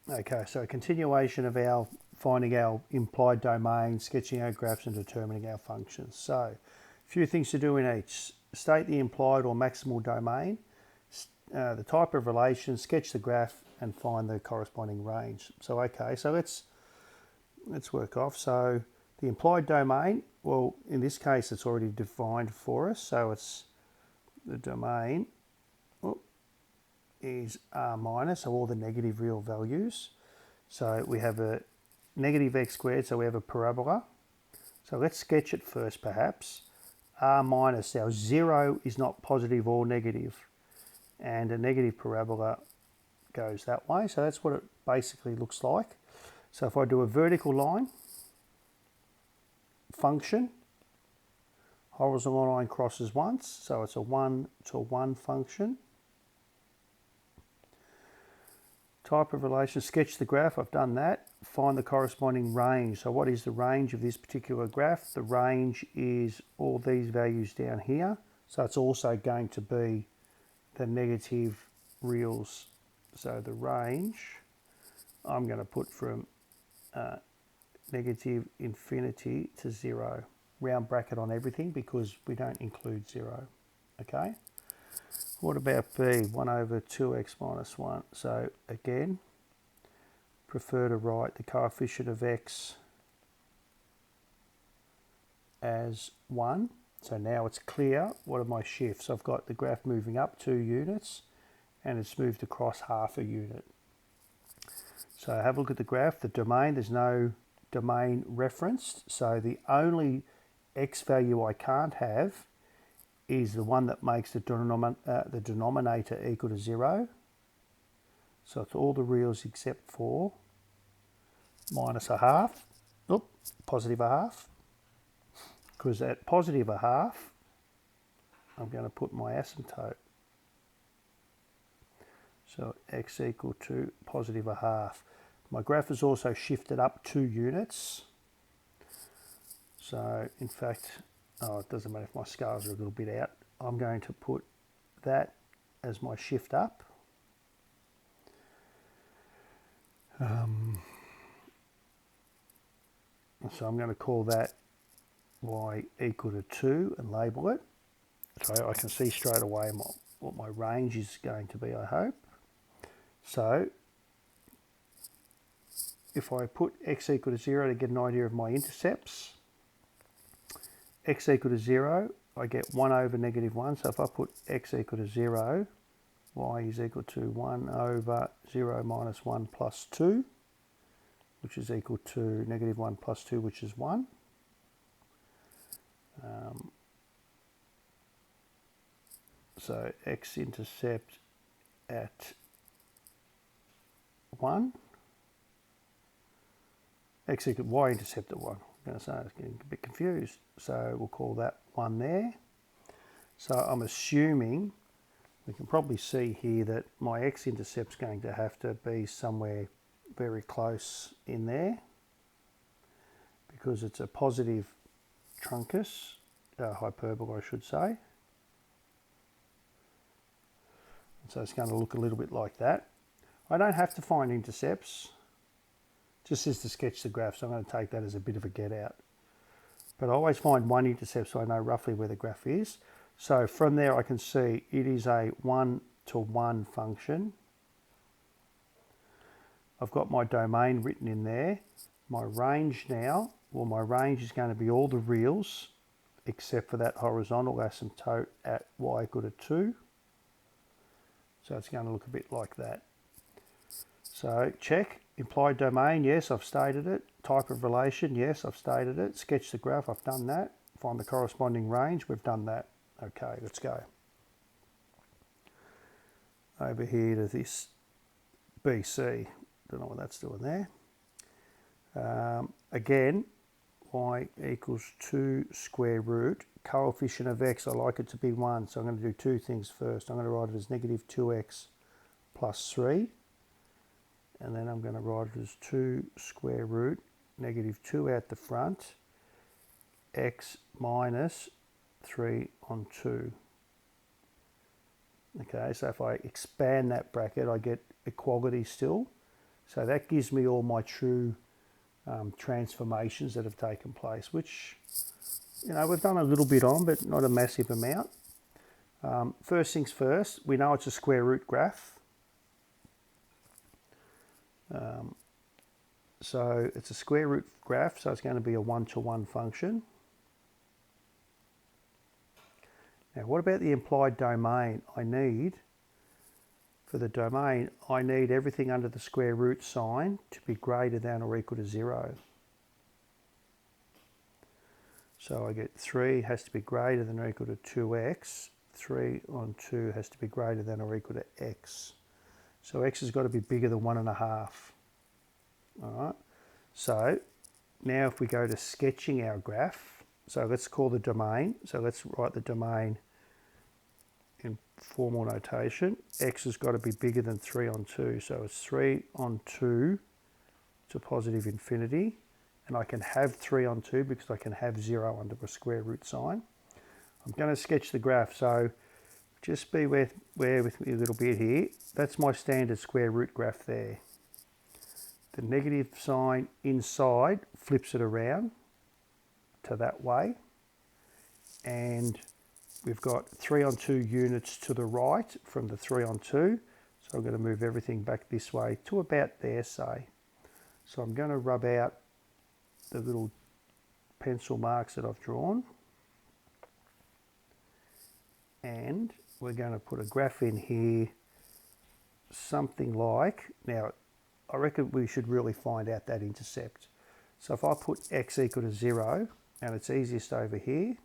Okay, so a continuation of our finding our implied domain, sketching our graphs and determining our functions. So a few things to do in each. State the implied or maximal domain, the type of relation, sketch the graph and find the corresponding range. So okay, so let's work off. So the implied domain, well in this case it's already defined for us, so it's the domain is r minus, so all the negative real values. So we have a negative x squared, so we have a parabola. So let's sketch it first perhaps. R minus, our 0 is not positive or negative, and a negative parabola goes that way. So that's what it basically looks like. So if I do a vertical line, function, horizontal line crosses once, so it's a 1 to 1 function. Type of relation, sketch the graph, I've done that. Find the corresponding range. So what is the range of this particular graph? The range is all these values down here. So it's also going to be the negative reals. So the range, I'm going to put from negative infinity to 0. Round bracket on everything because we don't include 0. Okay? What about b? 1 over 2x minus 1. So again, prefer to write the coefficient of x as 1. So now it's clear. What are my shifts? I've got the graph moving up 2 units and it's moved across half a unit. So have a look at the graph. The domain, there's no domain referenced. So the only x value I can't have is the one that makes the denominator equal to 0. So it's all the reals except for minus a half, positive a half. Because at positive a half, I'm going to put my asymptote. So x equal to positive a half. My graph is also shifted up 2 units. So in fact, it doesn't matter if my scales are a little bit out. I'm going to put that as my shift up. So I'm going to call that y equal to 2 and label it. So I can see straight away what my range is going to be, I hope. So if I put x equal to 0 to get an idea of my intercepts, x equal to 0, I get 1 over negative 1. So if I put x equal to 0, y is equal to 1 over 0 minus 1 plus 2, which is equal to negative 1 plus 2, which is 1. So x-intercept at 1. Y-intercept at 1. I'm going to say I was getting a bit confused. So we'll call that 1 there. So I'm assuming, we can probably see here that my x-intercept is going to have to be somewhere very close in there because it's a positive truncus, hyperbola I should say. So it's going to look a little bit like that. I don't have to find intercepts, just says to sketch the graph, so I'm going to take that as a bit of a get out. But I always find one intercept so I know roughly where the graph is. So from there I can see it is a 1 to 1 function. I've got my domain written in there. My range now, well my range is going to be all the reals except for that horizontal asymptote at y equal to 2. So it's going to look a bit like that. So check, implied domain, yes, I've stated it. Type of relation, yes, I've stated it. Sketch the graph, I've done that. Find the corresponding range, we've done that. Okay, let's go. Over here to this BC, don't know what that's doing there. Again, y equals 2 square root. Coefficient of x, I like it to be 1, so I'm going to do 2 things first. I'm going to write it as negative 2x plus 3. And then I'm going to write it as 2 square root, negative 2 out the front, x minus 3 on 2. Okay, so if I expand that bracket, I get equality still. So that gives me all my true transformations that have taken place, which, you know, we've done a little bit on, but not a massive amount. First things first, we know it's a square root graph. So it's a square root graph, so it's going to be a one-to-one function. Now, what about the implied domain? For the domain, I need everything under the square root sign to be greater than or equal to 0. So I get 3 has to be greater than or equal to 2x. 3 on 2 has to be greater than or equal to x. So x has got to be bigger than 1.5. All right. So now if we go to sketching our graph, so let's call the domain. So let's write the domain in formal notation. X has got to be bigger than 3 on 2. So it's 3 on 2 to positive infinity. And I can have 3 on 2 because I can have 0 under a square root sign. I'm going to sketch the graph. So just bear with me a little bit here. That's my standard square root graph there. The negative sign inside flips it around to that way. And we've got 3 on 2 units to the right from the 3 on 2. So I'm going to move everything back this way to about there, say. So I'm going to rub out the little pencil marks that I've drawn. And we're going to put a graph in here, something like, now I reckon we should really find out that intercept. So if I put x equal to 0, and it's easiest over here,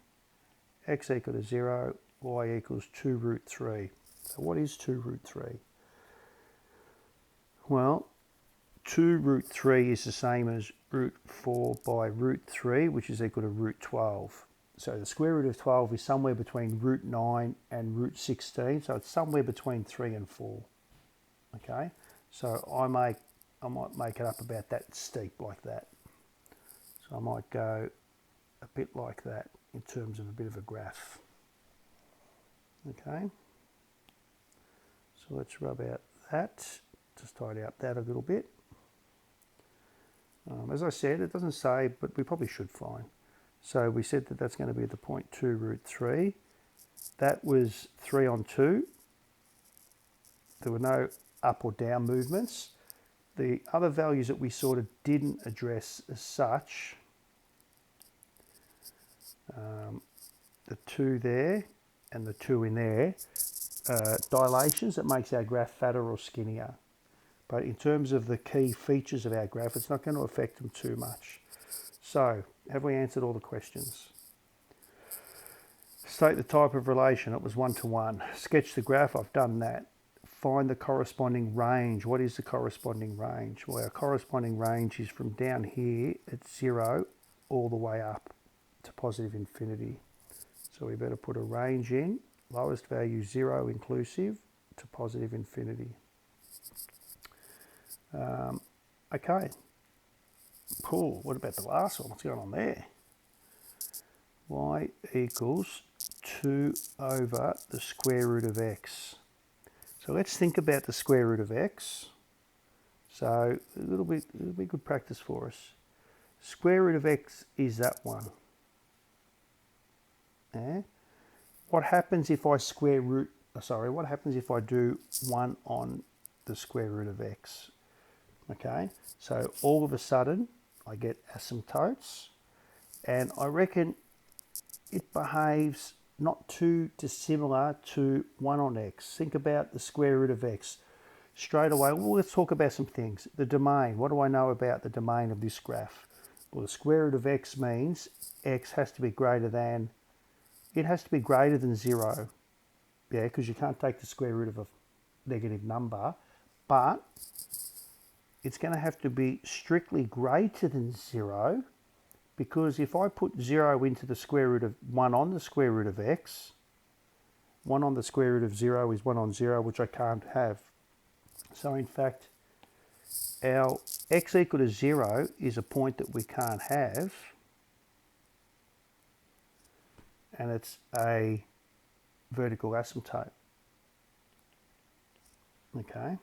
x equal to 0, y equals 2 root 3. So what is 2 root 3? Well, 2 root 3 is the same as root 4 by root 3, which is equal to root 12. So the square root of 12 is somewhere between root 9 and root 16, so it's somewhere between 3 and 4. Okay, so I might make it up about that steep like that. So I might go a bit like that in terms of a bit of a graph. Okay, so let's rub out that, just tidy up that a little bit. As I said, it doesn't say, but we probably should find. So we said that that's going to be the point 2 root 3. That was 3 on 2. There were no up or down movements. The other values that we sort of didn't address as such, the 2 there and the 2 in there, dilations that makes our graph fatter or skinnier. But in terms of the key features of our graph, it's not going to affect them too much. So, have we answered all the questions? State the type of relation. It was one-to-one. Sketch the graph. I've done that. Find the corresponding range. What is the corresponding range? Well, our corresponding range is from down here at 0 all the way up to positive infinity. So we better put a range in. Lowest value 0 inclusive to positive infinity. Okay. Cool. What about the last one? What's going on there? Y equals 2 over the square root of x. So let's think about the square root of x. So it'll be good practice for us. Square root of x is that one. Yeah? What happens if I what happens if I do 1 on the square root of x? Okay, so all of a sudden I get asymptotes, and I reckon it behaves not too dissimilar to 1 on x. Think about the square root of x. Straight away, well, let's talk about some things. The domain, what do I know about the domain of this graph? Well, the square root of x means x has to be greater than, it has to be greater than 0. Yeah, because you can't take the square root of a negative number, but it's going to have to be strictly greater than 0, because if I put 0 into the square root of 1 on the square root of x, 1 on the square root of 0 is 1 on 0, which I can't have. So in fact, our x equal to 0 is a point that we can't have, and it's a vertical asymptote. Okay.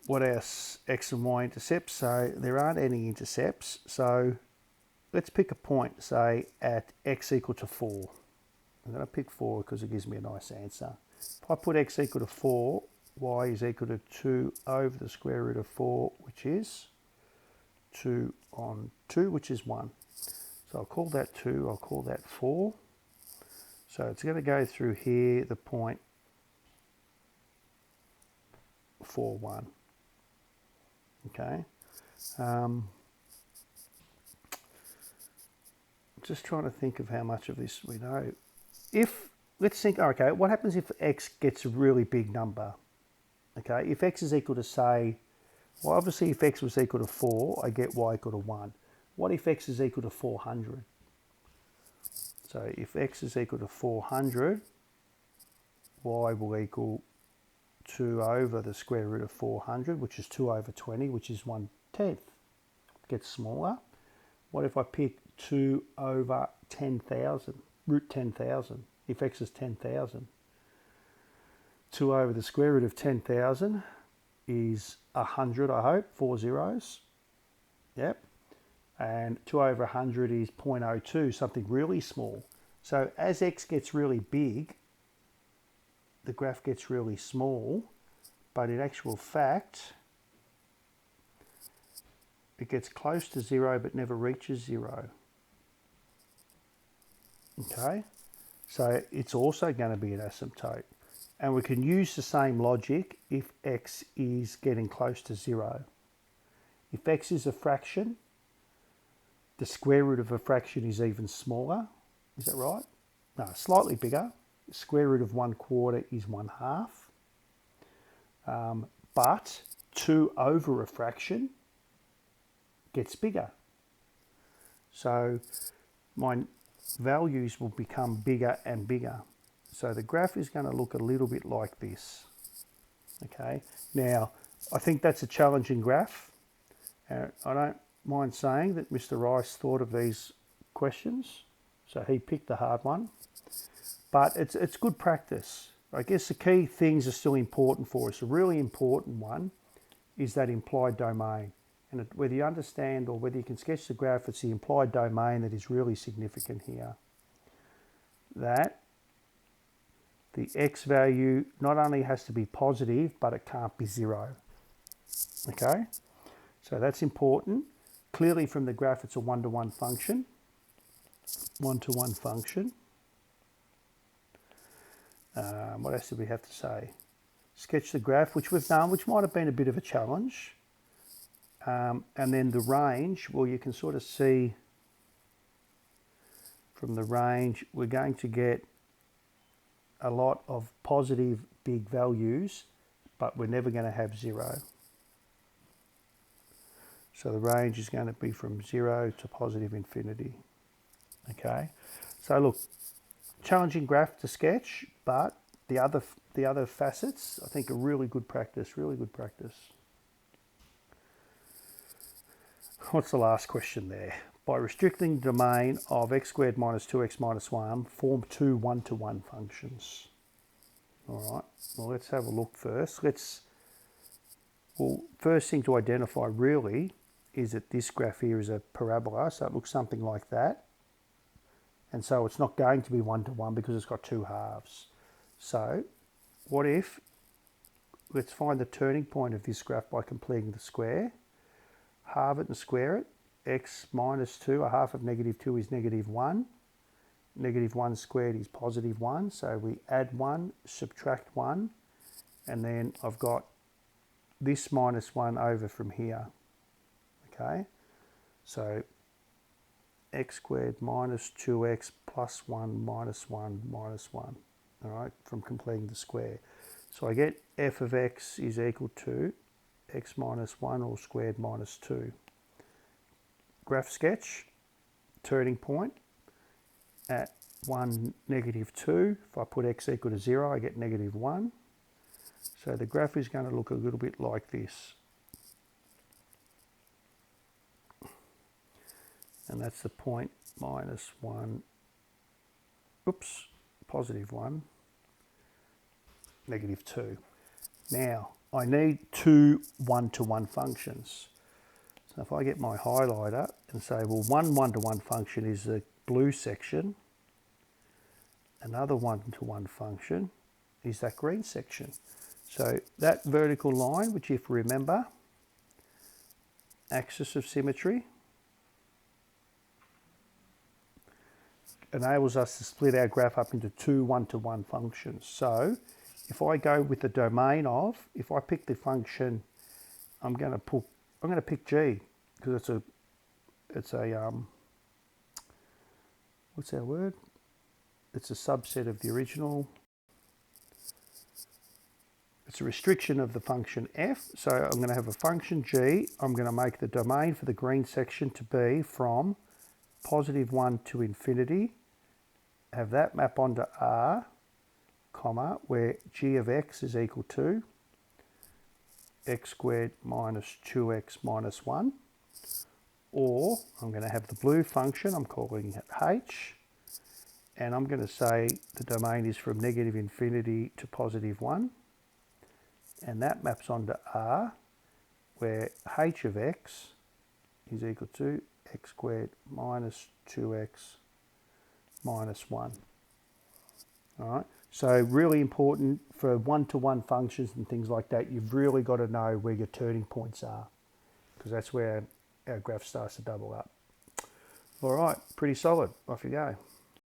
What are x and y intercepts? So there aren't any intercepts. So let's pick a point, say at x equal to 4. I'm going to pick 4 because it gives me a nice answer. If I put x equal to 4, y is equal to 2 over the square root of 4, which is 2 on 2, which is 1. So I'll call that 2, I'll call that 4. So it's going to go through here, the point 4, 1. Okay. Just trying to think of how much of this we know. Let's think, okay, what happens if x gets a really big number? Okay, if x is equal to, say, well, obviously if x was equal to 4, I get y equal to 1. What if x is equal to 400? So if x is equal to 400, y will equal 2 over the square root of 400, which is 2 over 20, which is 1/10. It gets smaller. What if I pick 2 over 10,000, root 10,000, if x is 10,000? 2 over the square root of 10,000 is 100, I hope, 4 zeros. Yep. And 2 over 100 is 0.02, something really small. So as x gets really big, the graph gets really small, but in actual fact, it gets close to 0 but never reaches 0. Okay, so it's also going to be an asymptote. And we can use the same logic if x is getting close to 0. If x is a fraction, the square root of a fraction is even smaller. Is that right? No, slightly bigger. The square root of 1/4 is 1/2. But 2 over a fraction gets bigger. So my values will become bigger and bigger. So the graph is going to look a little bit like this. Okay. Now, I think that's a challenging graph. I don't mind saying that Mr. Rice thought of these questions. So he picked the hard one. But it's good practice. I guess the key things are still important for us. A really important one is that implied domain. And whether you understand or whether you can sketch the graph, it's the implied domain that is really significant here. That the x value not only has to be positive, but it can't be 0. Okay? So that's important. Clearly from the graph, it's a one-to-one function. One-to-one function. What else did we have to say? Sketch the graph, which we've done, which might have been a bit of a challenge. And then the range, well, you can sort of see from the range, we're going to get a lot of positive big values, but we're never going to have 0. So the range is going to be from 0 to positive infinity. Okay, so look, challenging graph to sketch, but the other facets, I think, are really good practice, really good practice. What's the last question there? By restricting the domain of x squared minus 2x minus 1, form 2 one-to-one functions. All right, well, let's have a look first. Well, first thing to identify really is that this graph here is a parabola, so it looks something like that. And so it's not going to be one-to-one because it's got 2 halves. So what if, let's find the turning point of this graph by completing the square. Halve it and square it. X minus 2, a half of negative 2 is negative 1. Negative 1 squared is positive 1. So we add 1, subtract 1, and then I've got this minus 1 over from here. Okay, so x squared minus 2x plus 1 minus 1 minus 1, all right, from completing the square. So I get f of x is equal to x minus 1 all squared minus 2. Graph sketch, turning point at 1, negative 2. If I put x equal to 0, I get negative 1. So the graph is going to look a little bit like this. And that's the point minus 1, oops, positive 1, negative 2. Now, I need two one-to-one functions. So if I get my highlighter and say, well, one one-to-one function is the blue section, another one-to-one function is that green section. So that vertical line, which if you remember, axis of symmetry, enables us to split our graph up into two one-to-one functions. So if I go with the domain of, if I pick the function, I'm going to pick G because it's a what's our word? It's a subset of the original. It's a restriction of the function f. So I'm going to have a function g. I'm going to make the domain for the green section to be from +1 to infinity. Have that map onto R, comma, where g of x is equal to x squared minus 2x minus 1. Or I'm going to have the blue function, I'm calling it h, and I'm going to say the domain is from -infinity to +1, and that maps onto R, where h of x is equal to x squared minus 2x minus 1. All right, so really important for one-to-one functions and things like that, you've really got to know where your turning points are, because that's where our graph starts to double up. All right, pretty solid. Off you go.